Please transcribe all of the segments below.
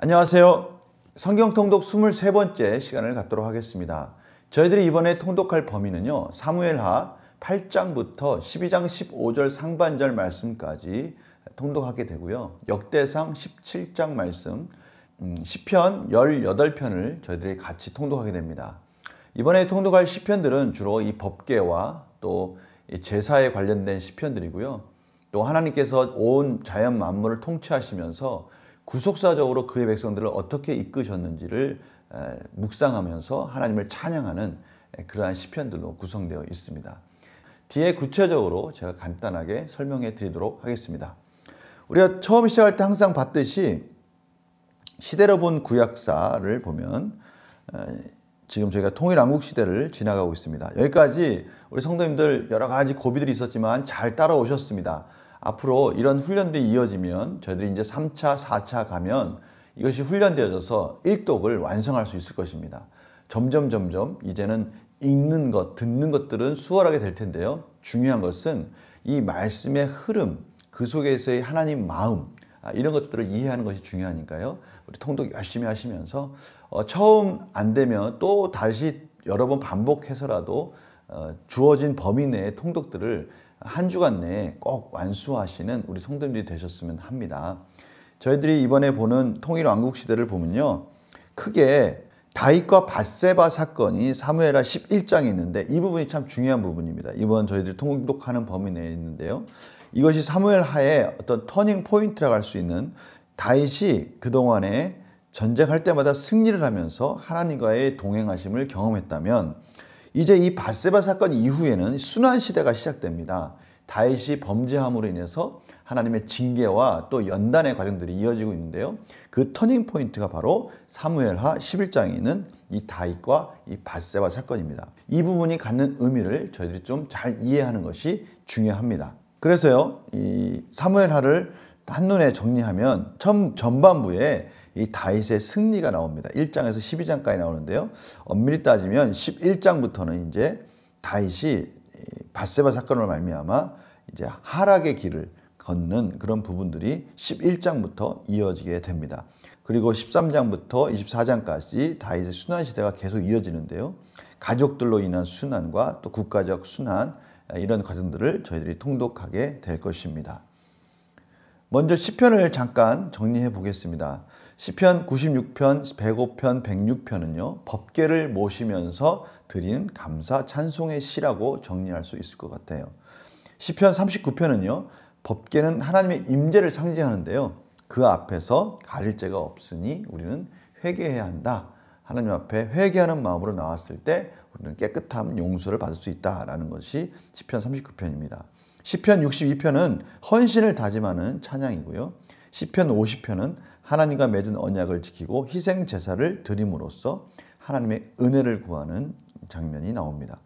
안녕하세요. 성경 통독 23번째 시간을 갖도록 하겠습니다. 저희들이 이번에 통독할 범위는요, 사무엘하 8장부터 12장 15절 상반절 말씀까지 통독하게 되고요. 역대상 17장 말씀, 시편 18편을 저희들이 같이 통독하게 됩니다. 이번에 통독할 시편들은 주로 이 법궤와 또 제사에 관련된 시편들이고요. 또 하나님께서 온 자연 만물을 통치하시면서 구속사적으로 그의 백성들을 어떻게 이끄셨는지를 묵상하면서 하나님을 찬양하는 그러한 시편들로 구성되어 있습니다. 뒤에 구체적으로 제가 간단하게 설명해 드리도록 하겠습니다. 우리가 처음 시작할 때 항상 봤듯이 시대로 본 구약사를 보면 지금 저희가 통일왕국 시대를 지나가고 있습니다. 여기까지 우리 성도님들 여러 가지 고비들이 있었지만 잘 따라오셨습니다. 앞으로 이런 훈련들이 이어지면 저희들이 이제 3차, 4차 가면 이것이 훈련되어져서 일독을 완성할 수 있을 것입니다. 점점 이제는 읽는 것, 듣는 것들은 수월하게 될 텐데요. 중요한 것은 이 말씀의 흐름, 그 속에서의 하나님 마음, 이런 것들을 이해하는 것이 중요하니까요. 우리 통독 열심히 하시면서 처음 안 되면 또 다시 여러 번 반복해서라도 주어진 범위 내의 통독들을 한 주간 내에 꼭 완수하시는 우리 성도님들이 되셨으면 합니다. 저희들이 이번에 보는 통일왕국 시대를 보면요, 크게 다윗과 밧세바 사건이 사무엘하 11장에 있는데 이 부분이 참 중요한 부분입니다. 이번 저희들이 통독하는 범위 내에 있는데요, 이것이 사무엘하의 어떤 터닝 포인트라고 할 수 있는, 다윗이 그동안에 전쟁할 때마다 승리를 하면서 하나님과의 동행하심을 경험했다면 이제 이 밧세바 사건 이후에는 순환 시대가 시작됩니다. 다윗이 범죄함으로 인해서 하나님의 징계와 또 연단의 과정들이 이어지고 있는데요. 그 터닝 포인트가 바로 사무엘하 11장에 있는 이 다윗과 이 밧세바 사건입니다. 이 부분이 갖는 의미를 저희들이 좀 잘 이해하는 것이 중요합니다. 그래서요, 이 사무엘하를 한눈에 정리하면 전반부에 이 다윗의 승리가 나옵니다. 1장에서 12장까지 나오는데요. 엄밀히 따지면 11장부터는 이제 다윗이 밧세바 사건으로 말미암아 이제 하락의 길을 걷는 그런 부분들이 11장부터 이어지게 됩니다. 그리고 13장부터 24장까지 다윗의 순환 시대가 계속 이어지는데요. 가족들로 인한 순환과 또 국가적 순환, 이런 과정들을 저희들이 통독하게 될 것입니다. 먼저 시편을 잠깐 정리해 보겠습니다. 시편 96편, 105편, 106편은요. 법궤를 모시면서 드린 감사 찬송의 시라고 정리할 수 있을 것 같아요. 시편 39편은요. 법궤는 하나님의 임재를 상징하는데요. 그 앞에서 가릴 죄가 없으니 우리는 회개해야 한다. 하나님 앞에 회개하는 마음으로 나왔을 때 우리는 깨끗함, 용서를 받을 수 있다라는 것이 시편 39편입니다. 시편 62편은 헌신을 다짐하는 찬양이고요. 시편 50편은 하나님과 맺은 언약을 지키고 희생 제사를 드림으로써 하나님의 은혜를 구하는 장면이 나옵니다.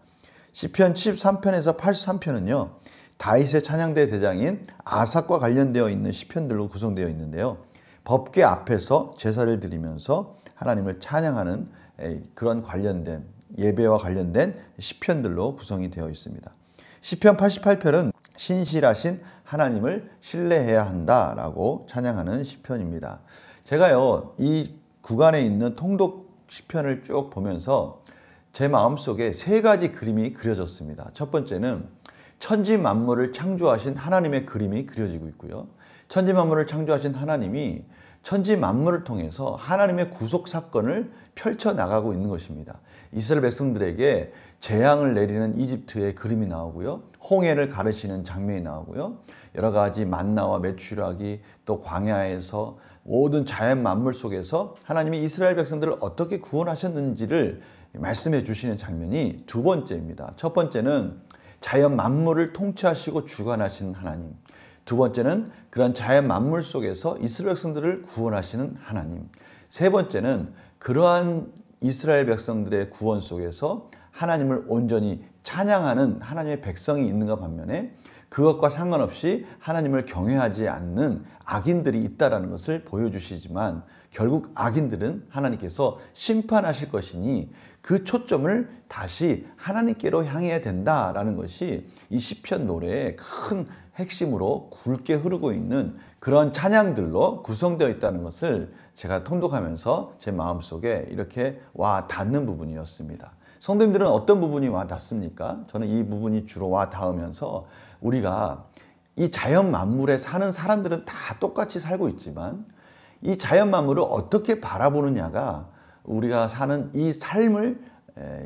시편 73편에서 83편은요. 다윗의 찬양대 대장인 아삭과 관련되어 있는 시편들로 구성되어 있는데요. 법궤 앞에서 제사를 드리면서 하나님을 찬양하는 그런 관련된 예배와 관련된 시편들로 구성이 되어 있습니다. 시편 88편은 신실하신 하나님을 신뢰해야 한다라고 찬양하는 시편입니다. 제가요, 이 구간에 있는 통독 시편을 쭉 보면서 제 마음속에 세 가지 그림이 그려졌습니다. 첫 번째는 천지 만물을 창조하신 하나님의 그림이 그려지고 있고요. 천지 만물을 창조하신 하나님이 천지 만물을 통해서 하나님의 구속 사건을 펼쳐나가고 있는 것입니다. 이스라엘 백성들에게 재앙을 내리는 이집트의 그림이 나오고요. 홍해를 가르시는 장면이 나오고요. 여러 가지 만나와 메추라기, 또 광야에서 모든 자연 만물 속에서 하나님이 이스라엘 백성들을 어떻게 구원하셨는지를 말씀해 주시는 장면이 두 번째입니다. 첫 번째는 자연 만물을 통치하시고 주관하시는 하나님. 두 번째는 그런 자연 만물 속에서 이스라엘 백성들을 구원하시는 하나님. 세 번째는 그러한 이스라엘 백성들의 구원 속에서 하나님을 온전히 찬양하는 하나님의 백성이 있는가 반면에 그것과 상관없이 하나님을 경외하지 않는 악인들이 있다는 것을 보여주시지만 결국 악인들은 하나님께서 심판하실 것이니 그 초점을 다시 하나님께로 향해야 된다라는 것이 이 시편 노래의 큰 핵심으로 굵게 흐르고 있는 그런 찬양들로 구성되어 있다는 것을 제가 통독하면서 제 마음속에 이렇게 와 닿는 부분이었습니다. 성도님들은 어떤 부분이 와 닿습니까? 저는 이 부분이 주로 와 닿으면서 우리가 이 자연 만물에 사는 사람들은 다 똑같이 살고 있지만 이 자연 만물을 어떻게 바라보느냐가 우리가 사는 이 삶을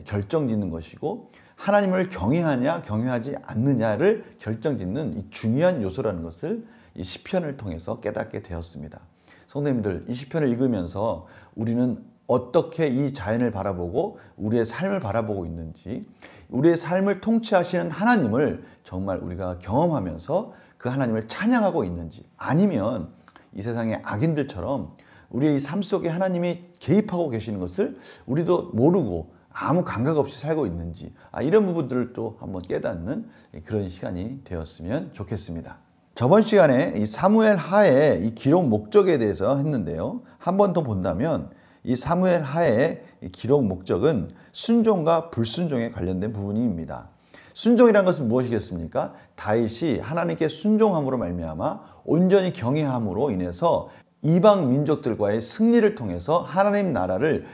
결정짓는 것이고 하나님을 경외하냐 경외하지 않느냐를 결정짓는 이 중요한 요소라는 것을 이 시편을 통해서 깨닫게 되었습니다. 성도님들, 이 시편을 읽으면서 우리는 어떻게 이 자연을 바라보고 우리의 삶을 바라보고 있는지, 우리의 삶을 통치하시는 하나님을 정말 우리가 경험하면서 그 하나님을 찬양하고 있는지, 아니면 이 세상의 악인들처럼 우리의 이 삶 속에 하나님이 개입하고 계시는 것을 우리도 모르고 아무 감각 없이 살고 있는지, 이런 부분들을 또 한번 깨닫는 그런 시간이 되었으면 좋겠습니다. 저번 시간에 이 사무엘 하의 이 기록 목적에 대해서 했는데요. 한 번 더 본다면 이 사무엘 하의 기록 목적은 순종과 불순종에 관련된 부분입니다. 순종이라는 것은 무엇이겠습니까? 다윗이 하나님께 순종함으로 말미암아 온전히 경외함으로 인해서 이방 민족들과의 승리를 통해서 하나님 나라를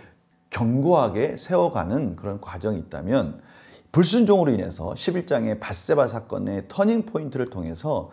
견고하게 세워가는 그런 과정이 있다면, 불순종으로 인해서 11장의 밧세바 사건의 터닝 포인트를 통해서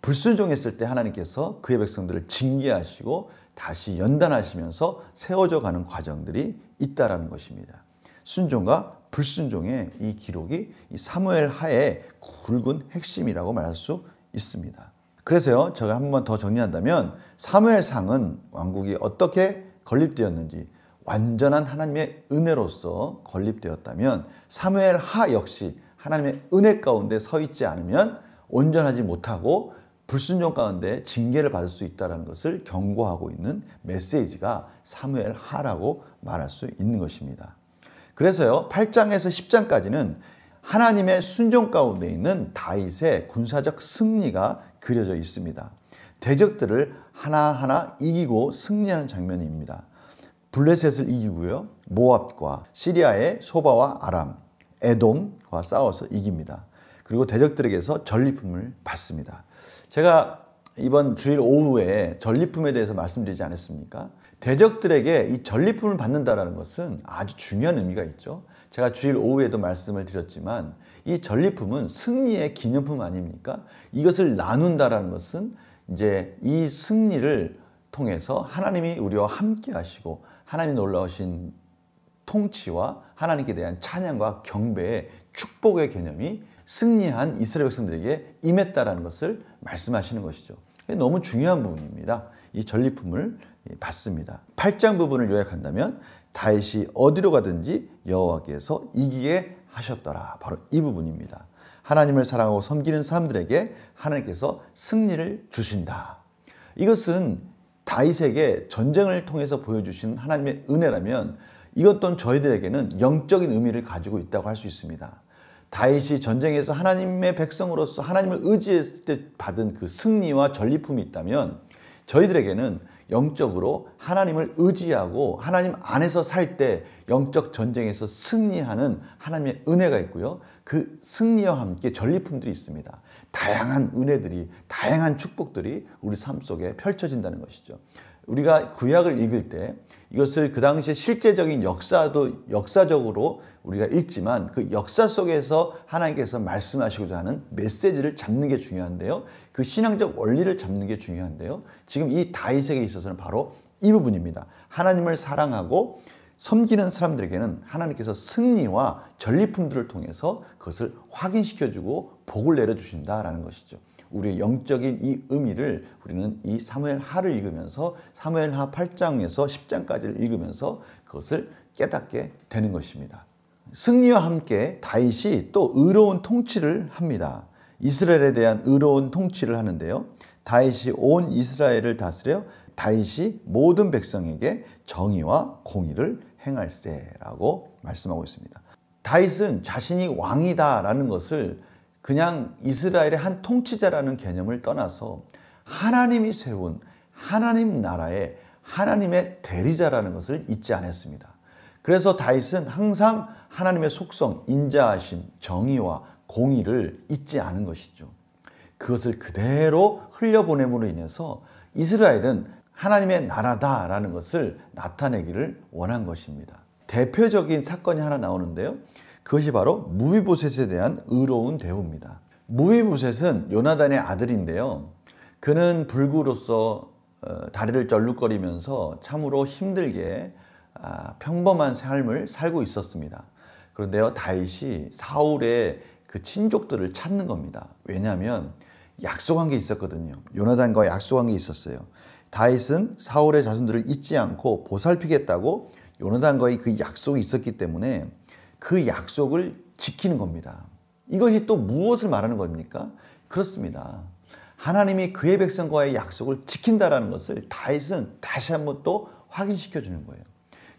불순종했을 때 하나님께서 그의 백성들을 징계하시고 다시 연단하시면서 세워져 가는 과정들이 있다라는 것입니다. 순종과 불순종의 이 기록이 이 사무엘 하의 굵은 핵심이라고 말할 수 있습니다. 그래서요, 제가 한 번 더 정리한다면 사무엘상은 왕국이 어떻게 건립되었는지 완전한 하나님의 은혜로서 건립되었다면, 사무엘 하 역시 하나님의 은혜 가운데 서 있지 않으면 온전하지 못하고 불순종 가운데 징계를 받을 수 있다는 것을 경고하고 있는 메시지가 사무엘 하라고 말할 수 있는 것입니다. 그래서요, 8장에서 10장까지는 하나님의 순종 가운데 있는 다윗의 군사적 승리가 그려져 있습니다. 대적들을 하나하나 이기고 승리하는 장면입니다. 블레셋을 이기고요, 모압과 시리아의 소바와 아람, 에돔과 싸워서 이깁니다. 그리고 대적들에게서 전리품을 받습니다. 제가 이번 주일 오후에 전리품에 대해서 말씀드리지 않았습니까? 대적들에게 이 전리품을 받는다는 것은 아주 중요한 의미가 있죠. 제가 주일 오후에도 말씀을 드렸지만 이 전리품은 승리의 기념품 아닙니까? 이것을 나눈다는 것은 이제 이 승리를 통해서 하나님이 우리와 함께 하시고 하나님이 놀라우신 통치와 하나님께 대한 찬양과 경배의 축복의 개념이 승리한 이스라엘 백성들에게 임했다라는 것을 말씀하시는 것이죠. 너무 중요한 부분입니다. 이 전리품을 받습니다. 8장 부분을 요약한다면 다윗이 어디로 가든지 여호와께서 이기게 하셨더라. 바로 이 부분입니다. 하나님을 사랑하고 섬기는 사람들에게 하나님께서 승리를 주신다. 이것은 다윗에게 전쟁을 통해서 보여주신 하나님의 은혜라면 이것 또한 저희들에게는 영적인 의미를 가지고 있다고 할 수 있습니다. 다윗이 전쟁에서 하나님의 백성으로서 하나님을 의지했을 때 받은 그 승리와 전리품이 있다면 저희들에게는 영적으로 하나님을 의지하고 하나님 안에서 살 때 영적 전쟁에서 승리하는 하나님의 은혜가 있고요. 그 승리와 함께 전리품들이 있습니다. 다양한 은혜들이, 다양한 축복들이 우리 삶 속에 펼쳐진다는 것이죠. 우리가 구약을 읽을 때 이것을 그 당시에 실제적인 역사적으로 우리가 읽지만 그 역사 속에서 하나님께서 말씀하시고자 하는 메시지를 잡는 게 중요한데요. 그 신앙적 원리를 잡는 게 중요한데요. 지금 이 다윗에게 있어서는 바로 이 부분입니다. 하나님을 사랑하고 섬기는 사람들에게는 하나님께서 승리와 전리품들을 통해서 그것을 확인시켜주고 복을 내려주신다라는 것이죠. 우리의 영적인 이 의미를 우리는 이 사무엘 하를 읽으면서 사무엘 하 8장에서 10장까지를 읽으면서 그것을 깨닫게 되는 것입니다. 승리와 함께 다윗이 또 의로운 통치를 합니다. 이스라엘에 대한 의로운 통치를 하는데요. 다윗이 온 이스라엘을 다스려 다윗이 모든 백성에게 정의와 공의를 행할세라고 말씀하고 있습니다. 다윗은 자신이 왕이다라는 것을 그냥 이스라엘의 한 통치자라는 개념을 떠나서 하나님이 세운 하나님 나라의 하나님의 대리자라는 것을 잊지 않았습니다. 그래서 다윗은 항상 하나님의 속성, 인자하심, 정의와 공의를 잊지 않은 것이죠. 그것을 그대로 흘려보냄으로 인해서 이스라엘은 하나님의 나라다라는 것을 나타내기를 원한 것입니다. 대표적인 사건이 하나 나오는데요. 그것이 바로 무비보셋에 대한 의로운 대우입니다. 무비보셋은 요나단의 아들인데요. 그는 불구로서 다리를 절룩거리면서 참으로 힘들게 평범한 삶을 살고 있었습니다. 그런데요, 다윗이 사울의 그 친족들을 찾는 겁니다. 왜냐하면 약속한 게 있었거든요. 요나단과 약속한 게 있었어요. 다윗은 사울의 자손들을 잊지 않고 보살피겠다고 요나단과의 그 약속이 있었기 때문에 그 약속을 지키는 겁니다. 이것이 또 무엇을 말하는 겁니까? 그렇습니다. 하나님이 그의 백성과의 약속을 지킨다라는 것을 다윗은 다시 한번 또 확인시켜 주는 거예요.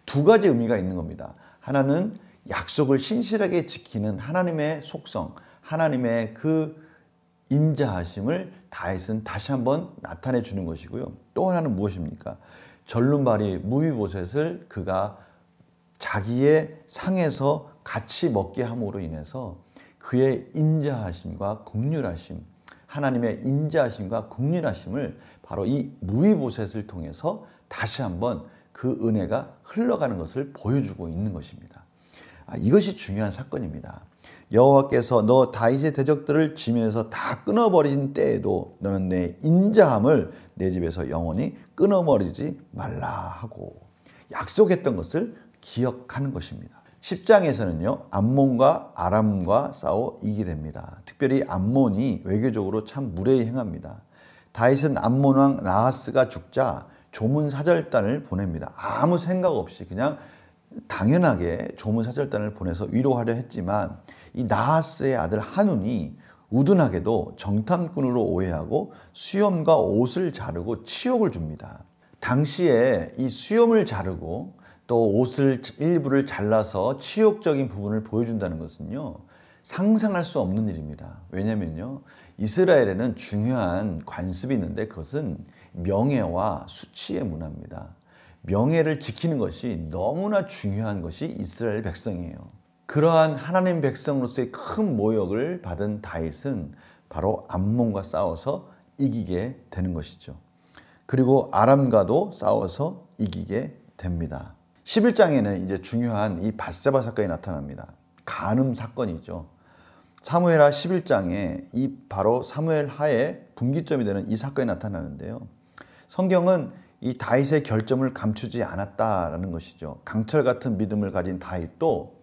두 가지 의미가 있는 겁니다. 하나는 약속을 신실하게 지키는 하나님의 속성, 하나님의 그 인자하심을 다윗은 다시 한번 나타내 주는 것이고요. 또 하나는 무엇입니까? 절름발이 무비보셋을 그가 자기의 상에서 같이 먹게 함으로 인해서 그의 인자하심과 긍휼하심, 하나님의 인자하심과 긍휼하심을 바로 이 무비보셋을 통해서 다시 한번 그 은혜가 흘러가는 것을 보여주고 있는 것입니다. 이것이 중요한 사건입니다. 여호와께서 너 다윗의 대적들을 지면에서 다 끊어버린 때에도 너는 내 인자함을 내 집에서 영원히 끊어버리지 말라 하고 약속했던 것을 기억하는 것입니다. 10장에서는요, 암몬과 아람과 싸워 이기게 됩니다. 특별히 암몬이 외교적으로 참 무례히 행합니다. 다윗은 암몬 왕 나하스가 죽자 조문사절단을 보냅니다. 아무 생각 없이 그냥 당연하게 조문사절단을 보내서 위로하려 했지만 이 나하스의 아들 한운이 우둔하게도 정탐꾼으로 오해하고 수염과 옷을 자르고 치욕을 줍니다. 당시에 이 수염을 자르고 또 옷을 일부를 잘라서 치욕적인 부분을 보여준다는 것은요, 상상할 수 없는 일입니다. 왜냐면요, 이스라엘에는 중요한 관습이 있는데 그것은 명예와 수치의 문화입니다. 명예를 지키는 것이 너무나 중요한 것이 이스라엘 백성이에요. 그러한 하나님 백성으로서의 큰 모욕을 받은 다윗은 바로 암몬과 싸워서 이기게 되는 것이죠. 그리고 아람과도 싸워서 이기게 됩니다. 11장에는 이제 중요한 이 밧세바 사건이 나타납니다. 간음 사건이죠. 사무엘하 11장에 이 바로 사무엘 하의 분기점이 되는 이 사건이 나타나는데요. 성경은 이 다윗의 결점을 감추지 않았다라는 것이죠. 강철 같은 믿음을 가진 다윗도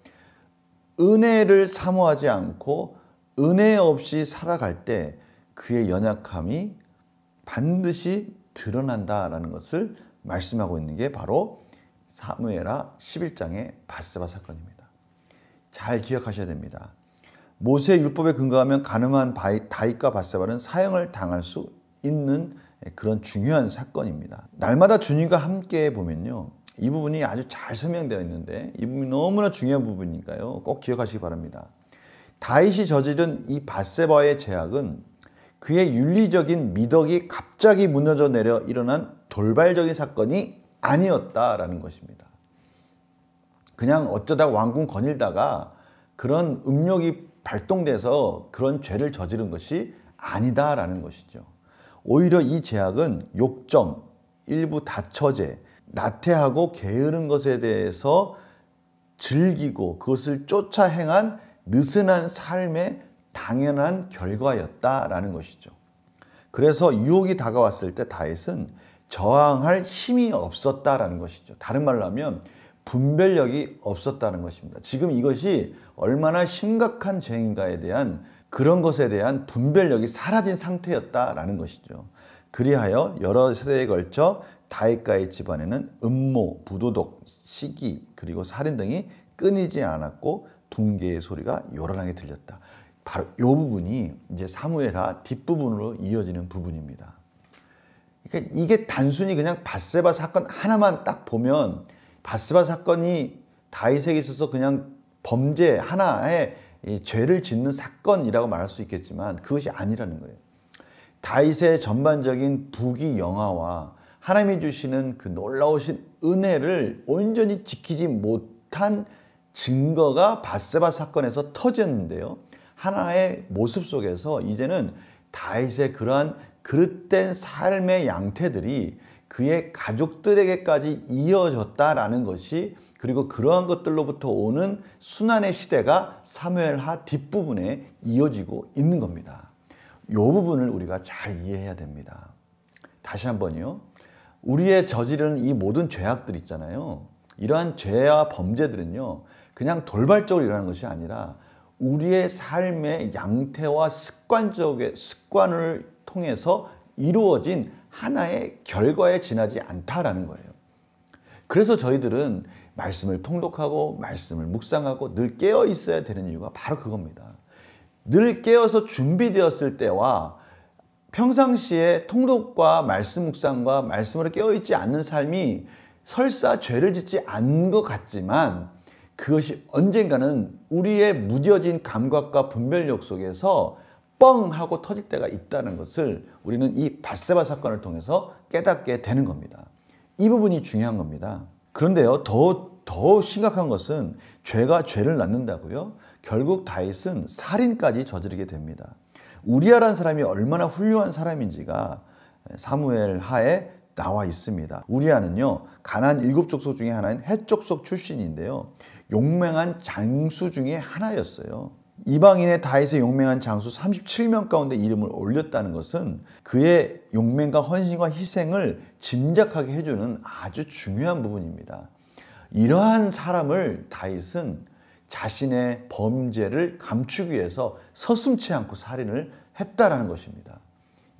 은혜를 사모하지 않고 은혜 없이 살아갈 때 그의 연약함이 반드시 드러난다라는 것을 말씀하고 있는 게 바로 사무엘하 11장의 밧세바 사건입니다. 잘 기억하셔야 됩니다. 모세의 율법에 근거하면 가늠한 다윗과 밧세바는 사형을 당할 수 있는 그런 중요한 사건입니다. 날마다 주님과 함께 보면요, 이 부분이 아주 잘 설명되어 있는데 이 부분이 너무나 중요한 부분이니까요, 꼭 기억하시기 바랍니다. 다윗이 저지른 이 밧세바의 죄악은 그의 윤리적인 미덕이 갑자기 무너져 내려 일어난 돌발적인 사건이 아니었다라는 것입니다. 그냥 어쩌다 왕궁 거닐다가 그런 음욕이 발동돼서 그런 죄를 저지른 것이 아니다라는 것이죠. 오히려 이 죄악은 욕정, 일부 다처제, 나태하고 게으른 것에 대해서 즐기고 그것을 쫓아 행한 느슨한 삶의 당연한 결과였다라는 것이죠. 그래서 유혹이 다가왔을 때 다윗은 저항할 힘이 없었다라는 것이죠. 다른 말로 하면 분별력이 없었다는 것입니다. 지금 이것이 얼마나 심각한 죄인가에 대한 그런 것에 대한 분별력이 사라진 상태였다라는 것이죠. 그리하여 여러 세대에 걸쳐 다윗과의 집안에는 음모, 부도덕, 시기, 그리고 살인 등이 끊이지 않았고 둥개의 소리가 요란하게 들렸다. 바로 이 부분이 이제 사무엘하 뒷부분으로 이어지는 부분입니다. 그러니까 이게 단순히 그냥 밧세바 사건 하나만 딱 보면 밧세바 사건이 다윗에게 있어서 그냥 범죄 하나의 이 죄를 짓는 사건이라고 말할 수 있겠지만 그것이 아니라는 거예요. 다윗의 전반적인 부귀영화와 하나님이 주시는 그 놀라우신 은혜를 온전히 지키지 못한 증거가 밧세바 사건에서 터졌는데요. 하나의 모습 속에서 이제는 다윗의 그러한 그릇된 삶의 양태들이 그의 가족들에게까지 이어졌다라는 것이, 그리고 그러한 것들로부터 오는 순환의 시대가 사무엘하 뒷부분에 이어지고 있는 겁니다. 이 부분을 우리가 잘 이해해야 됩니다. 다시 한번요. 우리의 저지르는 이 모든 죄악들 있잖아요. 이러한 죄와 범죄들은요, 그냥 돌발적으로 일어나는 것이 아니라 우리의 삶의 양태와 습관을 통해서 이루어진 하나의 결과에 지나지 않다라는 거예요. 그래서 저희들은 말씀을 통독하고 말씀을 묵상하고 늘 깨어 있어야 되는 이유가 바로 그겁니다. 늘 깨어서 준비되었을 때와 평상시에 통독과 말씀 묵상과 말씀으로 깨어있지 않는 삶이 설사 죄를 짓지 않는 것 같지만 그것이 언젠가는 우리의 무뎌진 감각과 분별력 속에서 뻥 하고 터질 때가 있다는 것을 우리는 이 밧세바 사건을 통해서 깨닫게 되는 겁니다. 이 부분이 중요한 겁니다. 그런데요, 더 심각한 것은 죄가 죄를 낳는다고요? 결국 다윗은 살인까지 저지르게 됩니다. 우리아라는 사람이 얼마나 훌륭한 사람인지가 사무엘 하에 나와 있습니다. 우리아는요, 가나안 7족속 중에 하나인 헷족속 출신인데요. 용맹한 장수 중에 하나였어요. 이방인의 다윗의 용맹한 장수 37명 가운데 이름을 올렸다는 것은 그의 용맹과 헌신과 희생을 짐작하게 해주는 아주 중요한 부분입니다. 이러한 사람을 다윗은 자신의 범죄를 감추기 위해서 서슴지 않고 살인을 했다라는 것입니다.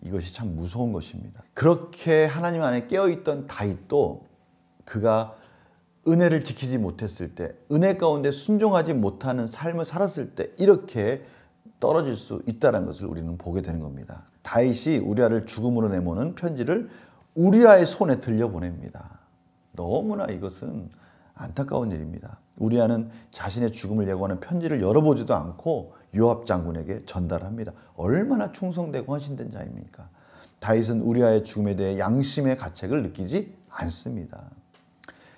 이것이 참 무서운 것입니다. 그렇게 하나님 안에 깨어있던 다윗도 그가 은혜를 지키지 못했을 때, 은혜 가운데 순종하지 못하는 삶을 살았을 때 이렇게 떨어질 수 있다는 것을 우리는 보게 되는 겁니다. 다윗이 우리아를 죽음으로 내모는 편지를 우리아의 손에 들려보냅니다. 너무나 이것은 안타까운 일입니다. 우리아는 자신의 죽음을 예고하는 편지를 열어보지도 않고 요압 장군에게 전달합니다. 얼마나 충성되고 헌신된 자입니까? 다윗은 우리아의 죽음에 대해 양심의 가책을 느끼지 않습니다.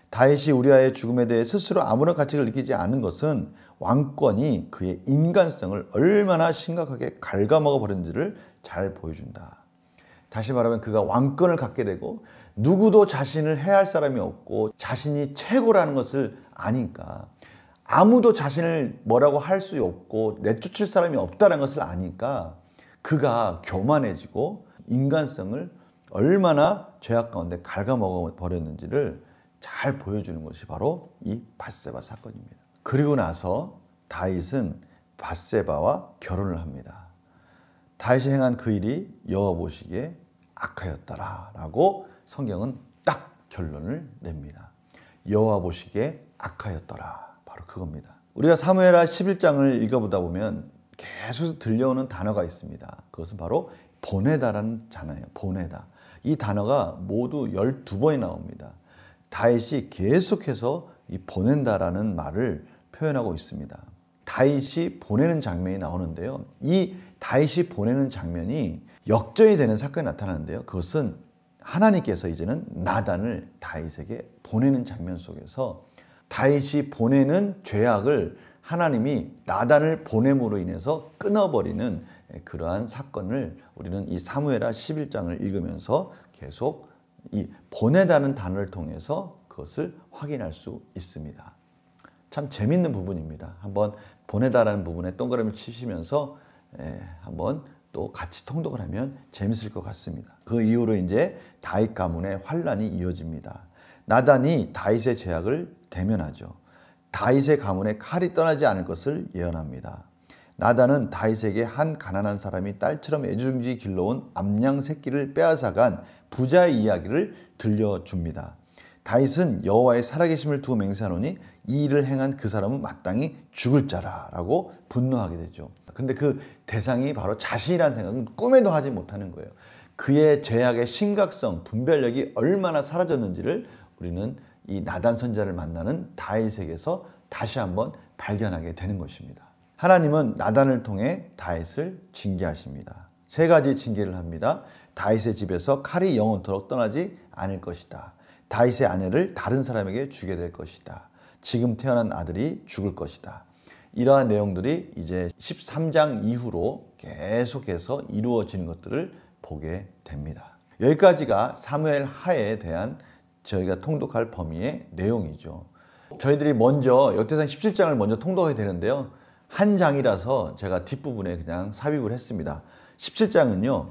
다윗이 우리아의 죽음에 대해 스스로 아무런 가책을 느끼지 않은 것은 왕권이 그의 인간성을 얼마나 심각하게 갉아먹어 버렸는지를 잘 보여준다. 다시 말하면 그가 왕권을 갖게 되고 누구도 자신을 해할 사람이 없고 자신이 최고라는 것을 아니까, 아무도 자신을 뭐라고 할 수 없고 내쫓을 사람이 없다는 것을 아니까 그가 교만해지고 인간성을 얼마나 죄악 가운데 갉아먹어 버렸는지를 잘 보여주는 것이 바로 이 밧세바 사건입니다. 그리고 나서 다윗은 밧세바와 결혼을 합니다. 다윗이 행한 그 일이 여호와 보시기에 악하였더라라고 성경은 딱 결론을 냅니다. 여호와 보시기에 악하였더라, 바로 그겁니다. 우리가 사무엘하 11장을 읽어보다 보면 계속 들려오는 단어가 있습니다. 그것은 바로 보내다라는 단어예요. 보내다. 이 단어가 모두 12번이 나옵니다. 다윗이 계속해서 이 보낸다라는 말을 표현하고 있습니다. 다윗이 보내는 장면이 나오는데요. 이 다윗이 보내는 장면이 역전이 되는 사건이 나타나는데요. 그것은 하나님께서 이제는 나단을 다윗에게 보내는 장면 속에서 다윗이 보내는 죄악을 하나님이 나단을 보냄으로 인해서 끊어버리는 그러한 사건을 우리는 이 사무엘하 11장을 읽으면서 계속 이 보내다는 단어를 통해서 그것을 확인할 수 있습니다. 참 재밌는 부분입니다. 한번 보내다라는 부분에 동그라미 치시면서 한번 또 같이 통독을 하면 재밌을 것 같습니다. 그 이후로 이제 다윗 가문의 환란이 이어집니다. 나단이 다윗의 죄악을 대면하죠. 다윗의 가문에 칼이 떠나지 않을 것을 예언합니다. 나단은 다윗에게 한 가난한 사람이 딸처럼 애지중지 길러온 암양 새끼를 빼앗아간 부자의 이야기를 들려줍니다. 다윗은 여호와의 살아계심을 두고 맹세하노니 이 일을 행한 그 사람은 마땅히 죽을 자라라고 분노하게 되죠. 근데 그 대상이 바로 자신이라는 생각은 꿈에도 하지 못하는 거예요. 그의 죄악의 심각성, 분별력이 얼마나 사라졌는지를 우리는 이 나단 선지자를 만나는 다윗에게서 다시 한번 발견하게 되는 것입니다. 하나님은 나단을 통해 다윗을 징계하십니다. 세 가지 징계를 합니다. 다윗의 집에서 칼이 영원토록 떠나지 않을 것이다. 다윗의 아내를 다른 사람에게 주게 될 것이다. 지금 태어난 아들이 죽을 것이다. 이러한 내용들이 이제 13장 이후로 계속해서 이루어지는 것들을 보게 됩니다. 여기까지가 사무엘 하에 대한 저희가 통독할 범위의 내용이죠. 저희들이 먼저 역대상 17장을 먼저 통독하게 되는데요. 한 장이라서 제가 뒷부분에 그냥 삽입을 했습니다. 17장은요.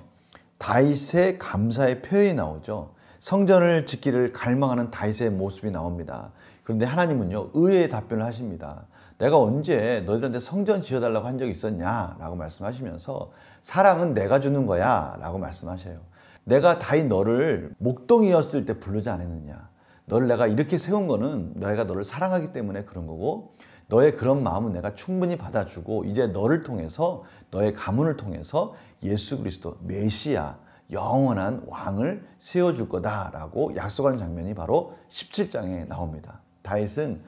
다윗의 감사의 표현이 나오죠. 성전을 짓기를 갈망하는 다윗의 모습이 나옵니다. 그런데 하나님은요. 의외의 답변을 하십니다. 내가 언제 너희들한테 성전 지어달라고 한 적이 있었냐? 라고 말씀하시면서 사랑은 내가 주는 거야 라고 말씀하셔요. 내가 다윗 너를 목동이었을 때 부르지 않았느냐? 너를 내가 이렇게 세운 거는 내가 너를 사랑하기 때문에 그런 거고 너의 그런 마음은 내가 충분히 받아주고 이제 너를 통해서 너의 가문을 통해서 예수 그리스도 메시아 영원한 왕을 세워줄 거다라고 약속하는 장면이 바로 17장에 나옵니다. 다윗은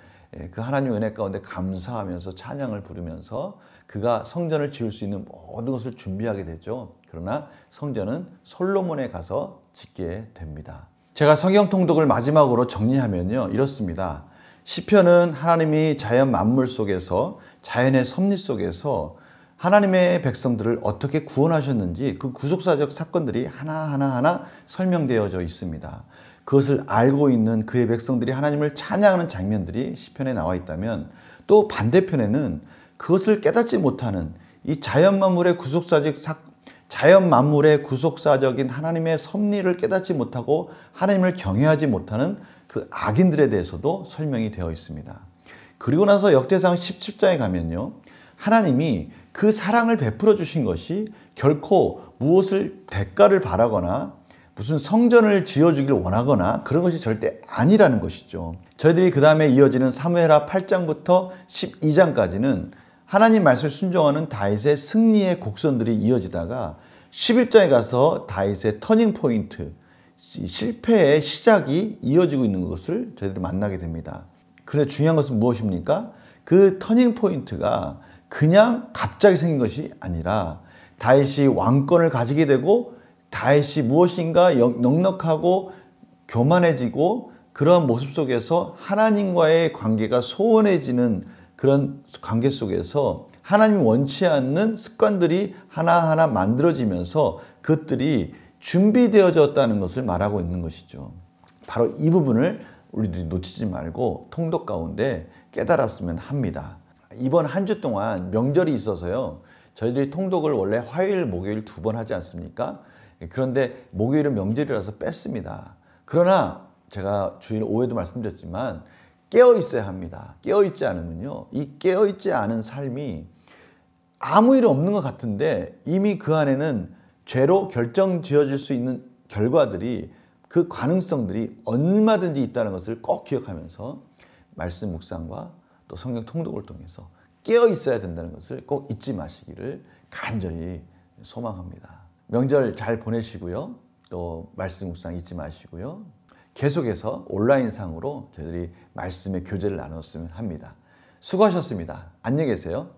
그 하나님의 은혜 가운데 감사하면서 찬양을 부르면서 그가 성전을 지을 수 있는 모든 것을 준비하게 되죠. 그러나 성전은 솔로몬에 가서 짓게 됩니다. 제가 성경 통독을 마지막으로 정리하면요. 이렇습니다. 시편은 하나님이 자연 만물 속에서 자연의 섭리 속에서 하나님의 백성들을 어떻게 구원하셨는지 그 구속사적 사건들이 하나하나 설명되어져 있습니다. 그것을 알고 있는 그의 백성들이 하나님을 찬양하는 장면들이 시편에 나와 있다면 또 반대편에는 그것을 깨닫지 못하는 이 자연 만물의 구속사적인 하나님의 섭리를 깨닫지 못하고 하나님을 경외하지 못하는 그 악인들에 대해서도 설명이 되어 있습니다. 그리고 나서 역대상 17장에 가면요. 하나님이 그 사랑을 베풀어 주신 것이 결코 무엇을 대가를 바라거나 무슨 성전을 지어주기를 원하거나 그런 것이 절대 아니라는 것이죠. 저희들이 그 다음에 이어지는 사무엘하 8장부터 12장까지는 하나님 말씀을 순종하는 다윗의 승리의 곡선들이 이어지다가 11장에 가서 다윗의 터닝 포인트, 실패의 시작이 이어지고 있는 것을 저희들이 만나게 됩니다. 그런데 중요한 것은 무엇입니까? 그 터닝 포인트가 그냥 갑자기 생긴 것이 아니라 다윗이 왕권을 가지게 되고 다윗이 무엇인가 넉넉하고 교만해지고 그러한 모습 속에서 하나님과의 관계가 소원해지는 그런 관계 속에서 하나님이 원치 않는 습관들이 하나하나 만들어지면서 그것들이 준비되어졌다는 것을 말하고 있는 것이죠. 바로 이 부분을 우리들이 놓치지 말고 통독 가운데 깨달았으면 합니다. 이번 한 주 동안 명절이 있어서요. 저희들이 통독을 원래 화요일, 목요일 2번 하지 않습니까? 그런데 목요일은 명절이라서 뺐습니다. 그러나 제가 주일 5회도 말씀드렸지만 깨어 있어야 합니다. 깨어 있지 않으면요. 이 깨어 있지 않은 삶이 아무 일 없는 것 같은데 이미 그 안에는 죄로 결정 지어질 수 있는 결과들이 그 가능성들이 얼마든지 있다는 것을 꼭 기억하면서 말씀 묵상과 또 성경 통독을 통해서 깨어 있어야 된다는 것을 꼭 잊지 마시기를 간절히 소망합니다. 명절 잘 보내시고요. 또 말씀 묵상 잊지 마시고요. 계속해서 온라인상으로 저희들이 말씀의 교제를 나눴으면 합니다. 수고하셨습니다. 안녕히 계세요.